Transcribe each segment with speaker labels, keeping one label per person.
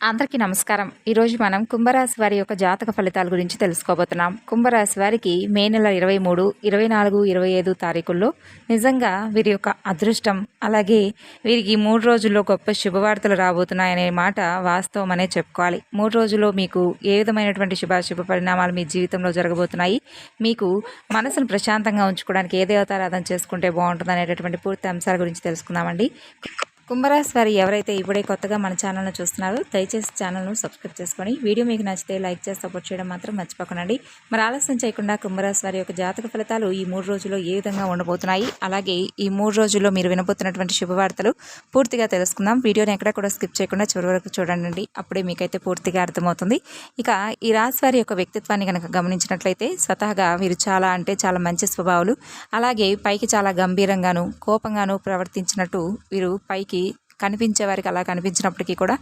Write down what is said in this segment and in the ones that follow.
Speaker 1: అందరికీ నమస్కారం. ఈరోజు మనం కుంభరాశి వారి యొక్క జాతక ఫలితాల గురించి తెలుసుకోబోతున్నాం. కుంభరాశి వారికి మే నెల 23, 24, 25 తారీఖుల్లో నిజంగా వీరి యొక్క అదృష్టం, అలాగే వీరికి 3 రోజుల్లో గొప్ప శుభవార్తలు రాబోతున్నాయనే మాట వాస్తవం అనే చెప్పుకోవాలి. 3 రోజుల్లో మీకు ఏ విధమైనటువంటి శుభ పరిణామాలు మీ జీవితంలో జరగబోతున్నాయి, మీకు మనసును ప్రశాంతంగా ఉంచుకోవడానికి ఏ దేవతారాధన చేసుకుంటే బాగుంటుంది అనేటటువంటి పూర్తి అంశాల గురించి తెలుసుకుందామండి. కుంభరాశి వారు ఎవరైతే ఇప్పుడే కొత్తగా మన ఛానల్ను చూస్తున్నారో దయచేసి ఛానల్ను సబ్స్క్రైబ్ చేసుకొని వీడియో మీకు నచ్చితే లైక్ చేసి సపోర్ట్ చేయడం మాత్రం మర్చిపోకండి. మరి ఆలస్యం చేయకుండా కుంభరాశి వారి యొక్క జాతక ఫలితాలు ఈ 3 రోజుల్లో ఏ విధంగా ఉండబోతున్నాయి, అలాగే ఈ 3 రోజుల్లో మీరు వినబోతున్నటువంటి శుభవార్తలు పూర్తిగా తెలుసుకుందాం. వీడియోని ఎక్కడ కూడా స్కిప్ చేయకుండా చివరి వరకు చూడండి, అప్పుడే మీకైతే పూర్తిగా అర్థమవుతుంది. ఇక ఈ రాశి వారి యొక్క వ్యక్తిత్వాన్ని కనుక గమనించినట్లయితే స్వతహాగా వీరు చాలా చాలా మంచి స్వభావాలు, అలాగే పైకి చాలా గంభీరంగాను కోపంగాను ప్రవర్తించినట్టు వీరు పైకి కనిపించే వారికి అలా కనిపించినప్పటికీ కూడా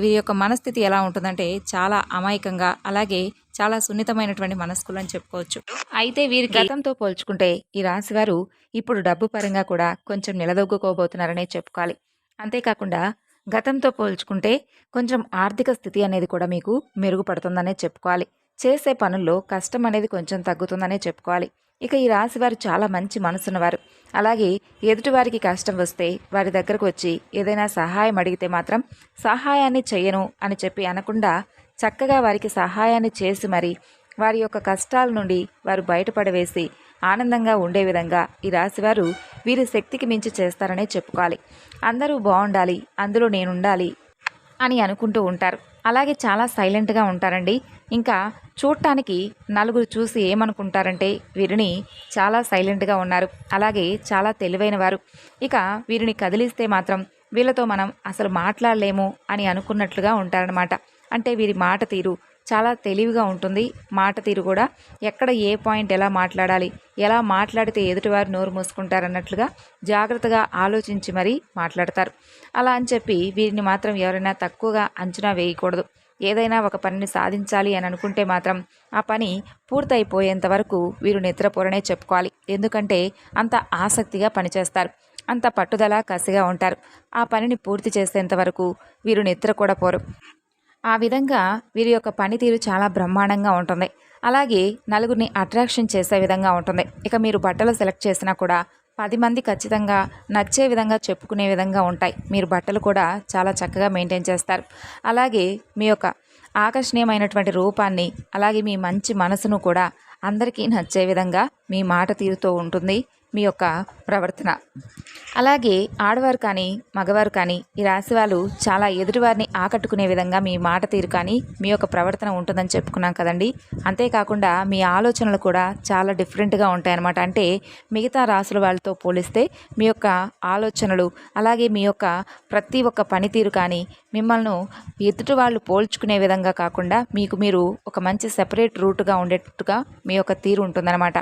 Speaker 1: వీరి యొక్క మనస్థితి ఎలా ఉంటుందంటే చాలా అమాయకంగా, అలాగే చాలా సున్నితమైనటువంటి మనస్కులు అని చెప్పుకోవచ్చు. అయితే వీరి గతంతో పోల్చుకుంటే ఈ రాశి వారు ఇప్పుడు డబ్బు పరంగా కూడా కొంచెం నిలదొక్కుకోబోతున్నారనే చెప్పుకోవాలి. అంతేకాకుండా గతంతో పోల్చుకుంటే కొంచెం ఆర్థిక స్థితి అనేది కూడా మీకు మెరుగుపడుతుందనే చెప్పుకోవాలి. చేసే పనుల్లో కష్టం అనేది కొంచెం తగ్గుతుందనే చెప్పుకోవాలి. ఇక ఈ రాశి వారు చాలా మంచి మనసున్నవారు, అలాగే ఎదుటివారికి కష్టం వస్తే వారి దగ్గరకు వచ్చి ఏదైనా సహాయం అడిగితే మాత్రం సహాయాన్ని చెయ్యను అని చెప్పి అనకుండా చక్కగా వారికి సహాయాన్ని చేసి మరి వారి యొక్క కష్టాల నుండి వారు బయటపడవేసి ఆనందంగా ఉండే విధంగా ఈ రాశివారు వీరి శక్తికి మించి చేస్తారనే చెప్పుకోవాలి. అందరూ బాగుండాలి, అందులో నేనుండాలి అని అనుకుంటూ ఉంటారు. అలాగే చాలా సైలెంట్గా ఉంటారండి. ఇంకా చూడటానికి నలుగురు చూసి ఏమనుకుంటారంటే వీరిని చాలా సైలెంట్గా ఉన్నారు, అలాగే చాలా తెలివైన వారు. ఇక వీరిని కదిలిస్తే మాత్రం వీళ్ళతో మనం అసలు మాట్లాడలేము అని అనుకున్నట్లుగా ఉంటారనమాట. అంటే వీరి మాట తీరు చాలా తెలివిగా ఉంటుంది. మాట తీరు కూడా ఎక్కడ ఏ పాయింట్ ఎలా మాట్లాడాలి, ఎలా మాట్లాడితే ఎదుటివారు నోరు మూసుకుంటారన్నట్లుగా జాగ్రత్తగా ఆలోచించి మరీ మాట్లాడతారు. అలా అని చెప్పి వీరిని మాత్రం ఎవరైనా తక్కువగా అంచనా వేయకూడదు. ఏదైనా ఒక పనిని సాధించాలి అని అనుకుంటే మాత్రం ఆ పని పూర్తయిపోయేంత వరకు వీరు నిద్రపోరనే చెప్పుకోవాలి. ఎందుకంటే అంత ఆసక్తిగా పనిచేస్తారు, అంత పట్టుదల కసిగా ఉంటారు. ఆ పనిని పూర్తి చేసేంత వరకు వీరు నిద్ర కూడా పోరు. ఆ విధంగా వీరి యొక్క పనితీరు చాలా బ్రహ్మాండంగా ఉంటుంది. అలాగే నలుగురిని అట్రాక్షన్ చేసే విధంగా ఉంటుంది. ఇక మీరు బట్టలు సెలెక్ట్ చేసినా కూడా 10 మంది ఖచ్చితంగా నచ్చే విధంగా చెప్పుకునే విధంగా ఉంటాయి. మీరు బట్టలు కూడా చాలా చక్కగా మెయింటైన్ చేస్తారు. అలాగే మీ యొక్క ఆకర్షణీయమైనటువంటి రూపాన్ని, అలాగే మీ మంచి మనసును కూడా అందరికీ నచ్చే విధంగా మీ మాట తీరుతూ ఉంటుంది మీ యొక్క ప్రవర్తన. అలాగే ఆడవారు కానీ మగవారు కానీ ఈ రాశి వాళ్ళు చాలా ఎదుటివారిని ఆకట్టుకునే విధంగా మీ మాట తీరు కానీ మీ యొక్క ప్రవర్తన ఉంటుందని చెప్పుకున్నాం కదండి. అంతేకాకుండా మీ ఆలోచనలు కూడా చాలా డిఫరెంట్గా ఉంటాయన్నమాట. అంటే మిగతా రాశుల వాళ్ళతో పోలిస్తే మీ యొక్క ఆలోచనలు, అలాగే మీ యొక్క ప్రతి ఒక్క పనితీరు కానీ మిమ్మల్ని ఎదుటి వాళ్ళు పోల్చుకునే విధంగా కాకుండా మీకు మీరు ఒక మంచి సెపరేట్ రూట్గా ఉండేటట్టుగా మీ యొక్క తీరు ఉంటుందన్నమాట.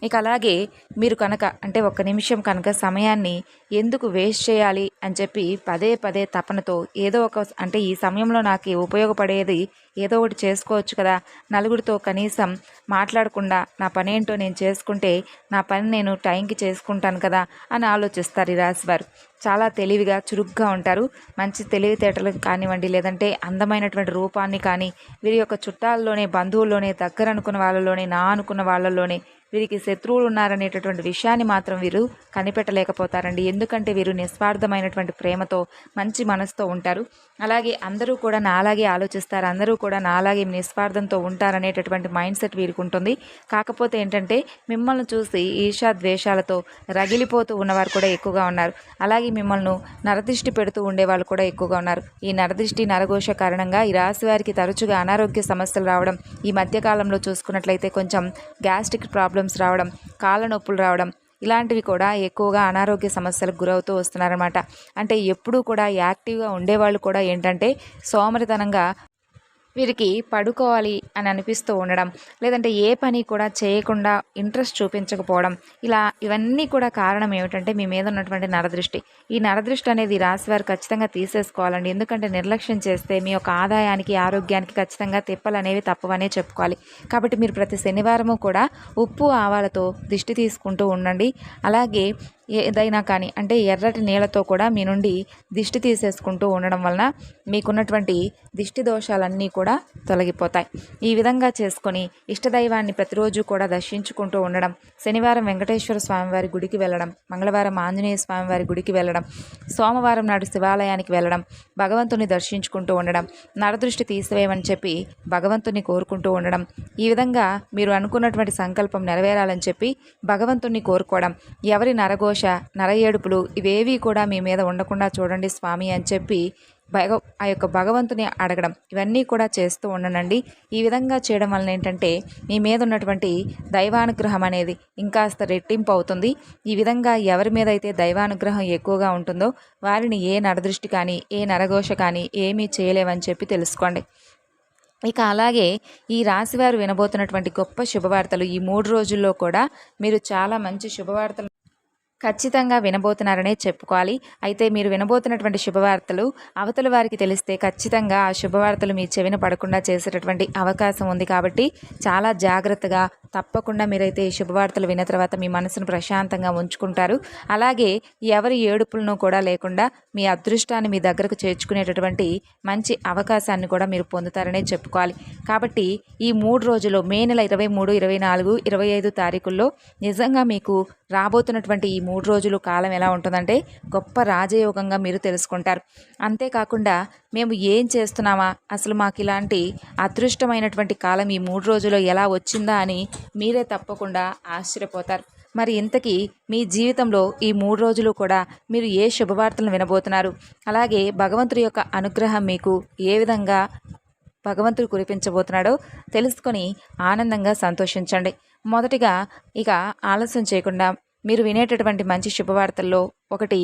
Speaker 1: ఇక అలాగే మీరు కనుక అంటే 1 నిమిషం కనుక సమయాన్ని ఎందుకు వేస్ట్ చేయాలి అని చెప్పి పదే పదే తపనతో ఏదో ఒక అంటే ఈ సమయంలో నాకు ఉపయోగపడేది ఏదో ఒకటి చేసుకోవచ్చు కదా, నలుగురితో కనీసం మాట్లాడకుండా నా పని ఏంటో నేను చేసుకుంటే నా పని నేను టైంకి చేసుకుంటాను కదా అని ఆలోచిస్తారు ఈ రాశివారు. చాలా తెలివిగా చురుగ్గా ఉంటారు. మంచి తెలివితేటలు కానివ్వండి, లేదంటే అందమైనటువంటి రూపాన్ని కానీ వీరి యొక్క చుట్టాల్లోనే, బంధువుల్లోనే, దగ్గర అనుకున్న వాళ్ళలోనే, నా అనుకున్న వాళ్ళలోనే వీరికి శత్రువులు ఉన్నారనేటటువంటి విషయాన్ని మాత్రం వీరు కనిపెట్టలేకపోతారండి. ఎందుకంటే వీరు నిస్వార్థమైనటువంటి ప్రేమతో మంచి మనసుతో ఉంటారు. అలాగే అందరూ కూడా నాలాగే ఆలోచిస్తారు, అందరూ కూడా నాలాగే నిస్వార్థంతో ఉంటారనేటటువంటి మైండ్ సెట్ వీరికి ఉంటుంది. కాకపోతే ఏంటంటే మిమ్మల్ని చూసి ఈర్ష్యా ద్వేషాలతో రగిలిపోతూ ఉన్నవారు కూడా ఎక్కువగా ఉన్నారు. అలాగే మిమ్మల్ని నరదృష్టి పెడుతూ ఉండేవాళ్ళు కూడా ఎక్కువగా ఉన్నారు. ఈ నరదృష్టి నరఘోష కారణంగా ఈ రాశి వారికి తరచుగా అనారోగ్య సమస్యలు రావడం, ఈ మధ్యకాలంలో చూసుకున్నట్లయితే కొంచెం గ్యాస్ట్రిక్ ప్రాబ్లమ్స్ రావడం, కాళ్ళ నొప్పులు రావడం, ఇలాంటివి కూడా ఎక్కువగా అనారోగ్య సమస్యలకు గురవుతూ వస్తున్నారన్నమాట. అంటే ఎప్పుడూ కూడా యాక్టివ్గా ఉండేవాళ్ళు కూడా ఏంటంటే సోమరితనంగా వీరికి పడుకోవాలి అని అనిపిస్తూ ఉండడం, లేదంటే ఏ పని కూడా చేయకుండా ఇంట్రెస్ట్ చూపించకపోవడం, ఇవన్నీ కూడా కారణం ఏమిటంటే మీ మీద ఉన్నటువంటి నరదృష్టి. ఈ నరదృష్టి అనేది రాశి వారు ఖచ్చితంగా తీసేసుకోవాలండి. ఎందుకంటే నిర్లక్ష్యం చేస్తే మీ యొక్క ఆదాయానికి, ఆరోగ్యానికి ఖచ్చితంగా తిప్పలు అనేవి తప్పవనే చెప్పుకోవాలి. కాబట్టి మీరు ప్రతి శనివారము కూడా ఉప్పు ఆవాలతో దిష్టి తీసుకుంటూ ఉండండి. అలాగే ఏదైనా కానీ అంటే ఎర్రటి నీళ్ళతో కూడా మీ నుండి దిష్టి తీసేసుకుంటూ ఉండడం వలన మీకున్నటువంటి దిష్టి దోషాలన్నీ కూడా తొలగిపోతాయి. ఈ విధంగా చేసుకొని ఇష్టదైవాన్ని ప్రతిరోజు కూడా దర్శించుకుంటూ ఉండడం, శనివారం వెంకటేశ్వర స్వామివారి గుడికి వెళ్ళడం, మంగళవారం ఆంజనేయ స్వామివారి గుడికి వెళ్ళడం, సోమవారం నాడు శివాలయానికి వెళ్ళడం, భగవంతుని దర్శించుకుంటూ ఉండడం, నరదృష్టి తీసివేయమని చెప్పి భగవంతుని కోరుకుంటూ ఉండడం, ఈ విధంగా మీరు అనుకున్నటువంటి సంకల్పం నెరవేరాలని చెప్పి భగవంతుని కోరుకోవడం, ఎవరి నరఘోష నర ఏడుపులు ఇవేవి కూడా మీ మీద ఉండకుండా చూడండి స్వామి అని చెప్పి ఆ యొక్క భగవంతుని అడగడం, ఇవన్నీ కూడా చేస్తూ ఉండనండి. ఈ విధంగా చేయడం వలన ఏంటంటే మీ మీద ఉన్నటువంటి దైవానుగ్రహం అనేది ఇంకాస్త రెట్టింపు అవుతుంది. ఈ విధంగా ఎవరి మీద అయితే దైవానుగ్రహం ఎక్కువగా ఉంటుందో వారిని ఏ నరదృష్టి కానీ ఏ నరఘోష కానీ ఏమీ చేయలేవని చెప్పి తెలుసుకోండి. ఇక అలాగే ఈ రాశివారు వినబోతున్నటువంటి గొప్ప శుభవార్తలు ఈ 3 రోజుల్లో కూడా మీరు చాలా మంచి శుభవార్తలు ఖచ్చితంగా వినబోతున్నారనే చెప్పుకోవాలి. అయితే మీరు వినబోతున్నటువంటి శుభవార్తలు అవతల వారికి తెలిస్తే ఖచ్చితంగా ఆ శుభవార్తలు మీ చెవిన పడకుండా చేసేటటువంటి అవకాశం ఉంది. కాబట్టి చాలా జాగ్రత్తగా తప్పకుండా మీరైతే ఈ శుభవార్తలు విన్న తర్వాత మీ మనసును ప్రశాంతంగా ఉంచుకుంటారు. అలాగే ఎవరి ఏడుపులను కూడా లేకుండా మీ అదృష్టాన్ని మీ దగ్గరకు చేర్చుకునేటటువంటి మంచి అవకాశాన్ని కూడా మీరు పొందుతారనే చెప్పుకోవాలి. కాబట్టి ఈ 3 రోజుల్లో మే నెల 23, 24, 25 తారీఖుల్లో నిజంగా మీకు రాబోతున్నటువంటి ఈ 3 రోజులు కాలం ఎలా ఉంటుందంటే గొప్ప రాజయోగంగా మీరు తెలుసుకుంటారు. అంతేకాకుండా మేము ఏం చేస్తున్నామా, అసలు మాకు ఇలాంటి అదృష్టమైనటువంటి కాలం ఈ 3 రోజుల్లో ఎలా వచ్చిందా అని మీరే తప్పకుండా ఆశ్చర్యపోతారు. మరి ఇంతకీ మీ జీవితంలో ఈ 3 రోజులు కూడా మీరు ఏ శుభవార్తలను వినబోతున్నారు, అలాగే భగవంతుడి యొక్క అనుగ్రహం మీకు ఏ విధంగా భగవంతుడు కురిపించబోతున్నాడో తెలుసుకొని ఆనందంగా సంతోషించండి. మొదటిగా ఇక ఆలస్యం చేయకుండా మీరు వినేటటువంటి మంచి శుభవార్తల్లో ఒకటి,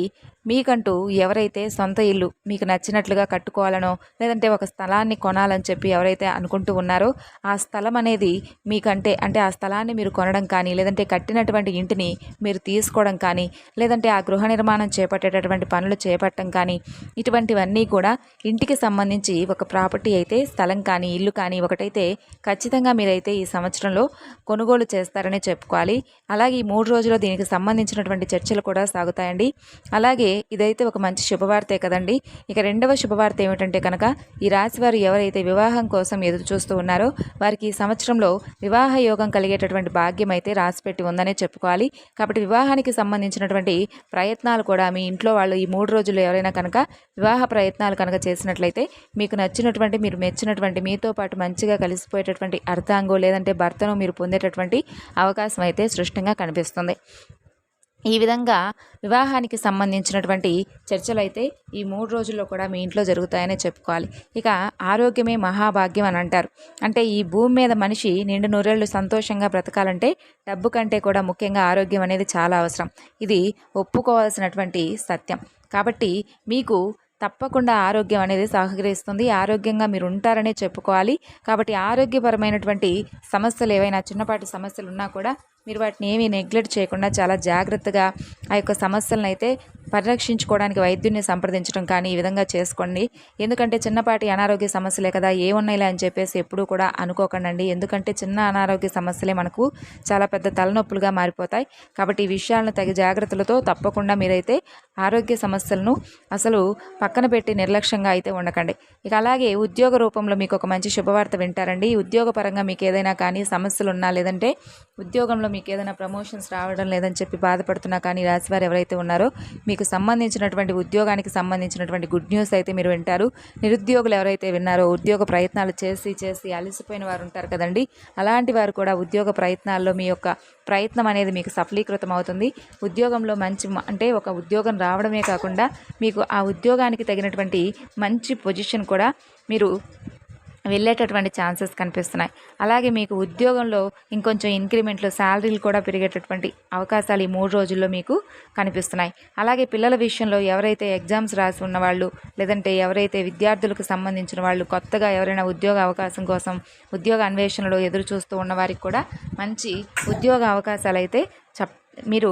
Speaker 1: మీకంటూ ఎవరైతే సొంత ఇల్లు మీకు నచ్చినట్లుగా కట్టుకోవాలనో లేదంటే ఒక స్థలాన్ని కొనాలని చెప్పి ఎవరైతే అనుకుంటూ ఉన్నారో ఆ స్థలం అనేది మీకంటే అంటే ఆ స్థలాన్ని మీరు కొనడం కానీ లేదంటే కట్టినటువంటి ఇంటిని మీరు తీసుకోవడం కానీ లేదంటే ఆ గృహ నిర్మాణం చేపట్టేటటువంటి పనులు చేపట్టడం కానీ ఇటువంటివన్నీ కూడా ఇంటికి సంబంధించి ఒక ప్రాపర్టీ అయితే స్థలం కానీ ఇల్లు కానీ ఒకటైతే ఖచ్చితంగా మీరైతే ఈ సంవత్సరంలో కొనుగోలు చేస్తారని చెప్పుకోవాలి. అలాగే ఈ 3 రోజుల్లో దీనికి సంబంధించినటువంటి చర్చలు కూడా సాగుతాయండి. అలాగే ఇదైతే ఒక మంచి శుభవార్తే కదండి. ఇక రెండవ శుభవార్త ఏమిటంటే కనుక ఈ రాశి వారు ఎవరైతే వివాహం కోసం ఎదురు చూస్తూ ఉన్నారో వారికి ఈ సంవత్సరంలో వివాహ యోగం కలిగేటటువంటి భాగ్యం అయితే రాసిపెట్టి ఉందనే చెప్పుకోవాలి. కాబట్టి వివాహానికి సంబంధించినటువంటి ప్రయత్నాలు కూడా మీ ఇంట్లో వాళ్ళు ఈ 3 రోజుల్లో ఎవరైనా కనుక వివాహ ప్రయత్నాలు కనుక చేసినట్లయితే మీకు నచ్చినటువంటి మీరు మెచ్చినటువంటి మీతో పాటు మంచిగా కలిసిపోయేటటువంటి అర్థాంగో లేదంటే భర్తను మీరు పొందేటటువంటి అవకాశం అయితే స్పష్టంగా కనిపిస్తుంది. ఈ విధంగా వివాహానికి సంబంధించినటువంటి చర్చలు అయితే ఈ 3 రోజుల్లో కూడా మీ ఇంట్లో జరుగుతాయనే చెప్పుకోవాలి. ఇక ఆరోగ్యమే మహాభాగ్యం అని అంటారు. అంటే ఈ భూమి మీద మనిషి నిండు నూరేళ్లు సంతోషంగా బ్రతకాలంటే డబ్బు కంటే కూడా ముఖ్యంగా ఆరోగ్యం అనేది చాలా అవసరం. ఇది ఒప్పుకోవాల్సినటువంటి సత్యం. కాబట్టి మీకు తప్పకుండా ఆరోగ్యం అనేది సహకరిస్తుంది. ఆరోగ్యంగా మీరు ఉంటారనే చెప్పుకోవాలి. కాబట్టి ఆరోగ్యపరమైనటువంటి సమస్యలు ఏవైనా చిన్నపాటి సమస్యలు ఉన్నా కూడా మీరు వాటిని ఏమీ నెగ్లెక్ట్ చేయకుండా చాలా జాగ్రత్తగా ఆ యొక్క సమస్యలను అయితే పరిరక్షించుకోవడానికి వైద్యుని సంప్రదించడం కానీ ఈ విధంగా చేసుకోండి. ఎందుకంటే చిన్నపాటి అనారోగ్య సమస్యలే కదా ఏమున్నాయిలే అని చెప్పేసి ఎప్పుడూ కూడా అనుకోకండి. ఎందుకంటే చిన్న అనారోగ్య సమస్యలే మనకు చాలా పెద్ద తలనొప్పులుగా మారిపోతాయి. కాబట్టి ఈ విషయాలను తగిన జాగ్రత్తలతో తప్పకుండా మీరైతే ఆరోగ్య సమస్యలను అసలు పక్కన పెట్టి నిర్లక్ష్యంగా అయితే ఉండకండి. ఇక అలాగే ఉద్యోగ రూపంలో మీకు ఒక మంచి శుభవార్త వింటారండి. ఉద్యోగపరంగా మీకు ఏదైనా కానీ సమస్యలు ఉన్నా లేదంటే ఉద్యోగంలో మీకు ఏదైనా ప్రమోషన్స్ రావడం లేదని చెప్పి బాధపడుతున్నా కానీ రాశివారు ఎవరైతే ఉన్నారో మీకు సంబంధించినటువంటి ఉద్యోగానికి సంబంధించినటువంటి గుడ్ న్యూస్ అయితే మీరు వింటారు. నిరుద్యోగులు ఎవరైతే విన్నారో ఉద్యోగ ప్రయత్నాలు చేసి అలసిపోయిన వారు ఉంటారు కదండి, అలాంటి వారు కూడా ఉద్యోగ ప్రయత్నాల్లో మీ యొక్క ప్రయత్నం అనేది మీకు సఫలీకృతం అవుతుంది. ఉద్యోగంలో మంచి అంటే ఒక ఉద్యోగం రావడమే కాకుండా మీకు ఆ ఉద్యోగానికి తగినటువంటి మంచి పొజిషన్ కూడా మీరు వెళ్ళేటటువంటి ఛాన్సెస్ కనిపిస్తున్నాయి. అలాగే మీకు ఉద్యోగంలో ఇంకొంచెం ఇంక్రిమెంట్లు శాలరీలు కూడా పెరిగేటటువంటి అవకాశాలు ఈ 3 రోజుల్లో మీకు కనిపిస్తున్నాయి. అలాగే పిల్లల విషయంలో ఎవరైతే ఎగ్జామ్స్ రాసి ఉన్నవాళ్ళు లేదంటే ఎవరైతే విద్యార్థులకు సంబంధించిన వాళ్ళు కొత్తగా ఎవరైనా ఉద్యోగ అవకాశం కోసం ఉద్యోగ అన్వేషణలో ఎదురు చూస్తూ ఉన్న వారికి కూడా మంచి ఉద్యోగ అవకాశాలు అయితే మీరు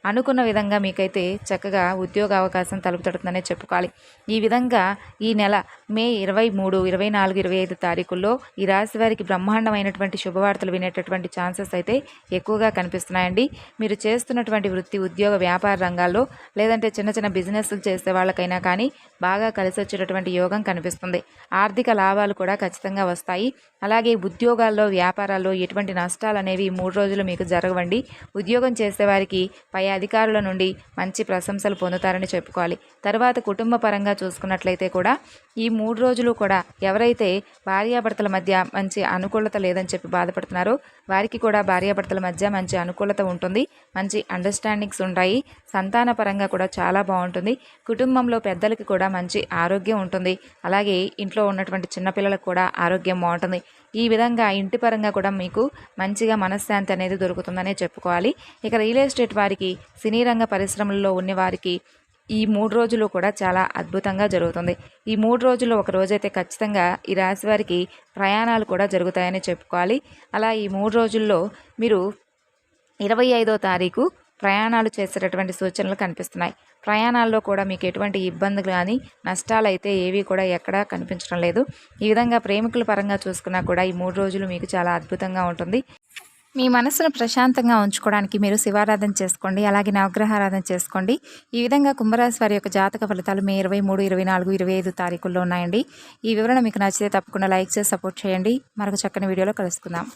Speaker 1: అనుకున్న విధంగా మీకైతే చక్కగా ఉద్యోగ అవకాశం తలుపు తడుతుందనే చెప్పుకోవాలి. ఈ విధంగా ఈ నెల మే 23, 24, 25 తారీఖుల్లో ఈ రాశి వారికి బ్రహ్మాండమైనటువంటి శుభవార్తలు వినేటటువంటి ఛాన్సెస్ అయితే ఎక్కువగా కనిపిస్తున్నాయండి. మీరు చేస్తున్నటువంటి వృత్తి, ఉద్యోగ, వ్యాపార రంగాల్లో లేదంటే చిన్న చిన్న బిజినెస్లు చేసే వాళ్ళకైనా కానీ బాగా కలిసి వచ్చేటటువంటి యోగం కనిపిస్తుంది. ఆర్థిక లాభాలు కూడా ఖచ్చితంగా వస్తాయి. అలాగే ఉద్యోగాల్లో, వ్యాపారాల్లో ఎటువంటి నష్టాలు అనేవి 3 రోజులు మీకు జరగవండి. ఉద్యోగం చేసేవారికి పై అధికారుల నుండి మంచి ప్రశంసలు పొందుతారని చెప్పుకోవాలి. తర్వాత కుటుంబ పరంగా చూసుకున్నట్లయితే కూడా ఈ 3 రోజులు కూడా ఎవరైతే భార్యాభర్తల మధ్య మంచి అనుకూలత లేదని చెప్పి బాధపడుతున్నారో వారికి కూడా భార్యాభర్తల మధ్య మంచి అనుకూలత ఉంటుంది. మంచి అండర్స్టాండింగ్స్ ఉంటాయి. సంతాన పరంగా కూడా చాలా బాగుంటుంది. కుటుంబంలో పెద్దలకి కూడా మంచి ఆరోగ్యం ఉంటుంది. అలాగే ఇంట్లో ఉన్నటువంటి చిన్నపిల్లలకు కూడా ఆరోగ్యం బాగుంటుంది. ఈ విధంగా ఇంటి పరంగా కూడా మీకు మంచిగా మనశ్శాంతి అనేది దొరుకుతుందనే చెప్పుకోవాలి. ఇక రియల్ ఎస్టేట్ వారికి, సినీ రంగ పరిశ్రమల్లో ఉన్న వారికి ఈ 3 రోజులు కూడా చాలా అద్భుతంగా జరుగుతుంది. ఈ 3 రోజుల్లో ఒక రోజైతే ఖచ్చితంగా ఈ రాశి వారికి ప్రయాణాలు కూడా జరుగుతాయని చెప్పుకోవాలి. అలా ఈ 3 రోజుల్లో మీరు 25వ తారీఖు ప్రయాణాలు చేసేటటువంటి సూచనలు కనిపిస్తున్నాయి. ప్రయాణాల్లో కూడా మీకు ఎటువంటి ఇబ్బందులు కానీ నష్టాలు అయితే ఏవి కూడా ఎక్కడా కనిపించడం లేదు. ఈ విధంగా ప్రేమికుల పరంగా చూసుకున్నా కూడా ఈ 3 రోజులు మీకు చాలా అద్భుతంగా ఉంటుంది. మీ మనసును ప్రశాంతంగా ఉంచుకోవడానికి మీరు శివారాధన చేసుకోండి. అలాగే నవగ్రహారాధన చేసుకోండి. ఈ విధంగా కుంభరాశి వారి యొక్క జాతక ఫలితాలు మే 23, 24, 25 తారీఖుల్లో ఉన్నాయండి. ఈ వివరణ మీకు నచ్చితే తప్పకుండా లైక్ చేసి సపోర్ట్ చేయండి. మరొక చక్కని వీడియోలో కలుసుకుందాం.